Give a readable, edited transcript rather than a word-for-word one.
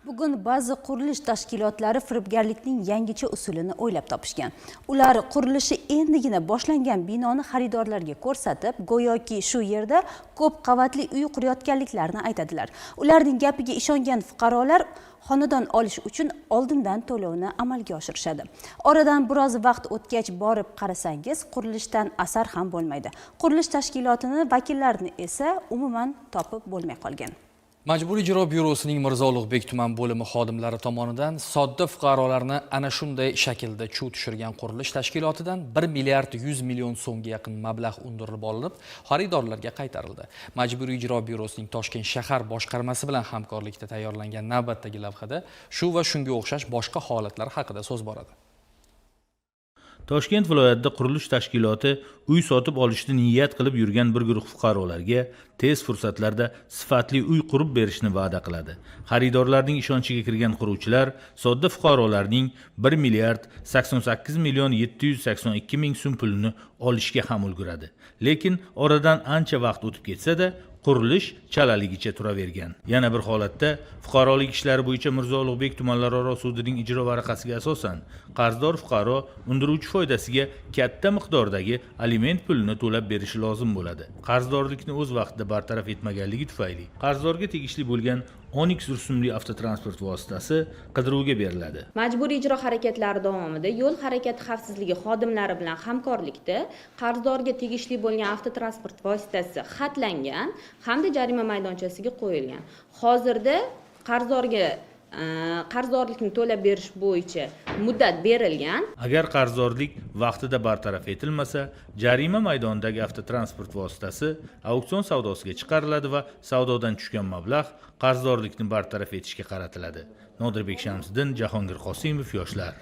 Bugun ba'zi qurilish tashkilotlari firibgarlikning yangicha usulini o'ylab topishgan. Ular qurilishi endigina boshlangan binoni xaridorlarga ko'rsatib, go'yoki shu yerda ko'p qavatli uy qurayotganliklarini aytadilar. Ularning gapiga ishongan fuqarolar xonadon olish uchun oldindan to'lovni amalga oshirishadi. Oradan biroz vaqt o'tgach borib qarasangiz, qurilishdan asar ham bo'lmaydi. Qurilish tashkilotini vakillarini esa umuman topib bo'lmay qolgan. Majburiy ijro byurosining Mirzo Ulug'bek tuman bo'limi xodimlari tomonidan sodda fuqarolarni ana shunday shaklda chuv tushirgan qurilish tashkilotidan 1 milliard 100 million so'mga yaqin mablag' undirib olinib, xaridorlarga qaytarildi. Majburiy ijro byurosining Toshkent shahar boshqarmasi bilan hamkorlikda tayyorlangan navbatdagi lavhada shu va shunga o'xshash boshqa holatlar haqida so'z boradi. Toshkent viloyatida qurilish tashkiloti uy sotib olishni niyat qilib yurgan bir guruh fuqarolarga tez fursatlarda sifatli uy qurib berishni va'da qiladi. Xaridorlarning ishonchiga kirgan quruvchilar sodda fuqarolarning 1 milliard 88 million 782 ming so'm pulini olishga ham ulguradi. Lekin oradan ancha vaqt o'tib ketsa-da, qurilish chalaligicha turavergan. Yana bir holatda fuqarolik ishlari bo'yicha Mirzo Ulug'bek tumanlararo sudining ijro varaqasiga asosan qarzdor fuqaro undiruvchi foydasiga katta miqdordagi aliment pulini to'lab berishi lozim bo'ladi. Qarzdorlikni o'z vaqtida bartaraf etmaganligi tufayli qarzdorga tegishli bo'lgan Onyx rusumli avtotransport vositasi qidiruvga beriladi. Majburiy ijro harakatlari davomida yo'l harakati xavfsizligi xodimlari bilan hamkorlikda qarzdorga tegishli bo'lgan avtotransport vositasi xatlangan hamda jarima maydonchasiga qo'yilgan. Hozirda qarzdorlikni to'lab berish bo'yicha muddat berilgan. Agar qarzdorlik vaqtida bartaraf etilmasa, jarima maydonidagi avtotransport vositasi auksion savdosiga chiqariladi va savdodan tushgan mablag' qarzdorlikni bartaraf etishga qaratiladi. Nodirbek Shamsiddin, Jahongir Qosimov, Yoshlar.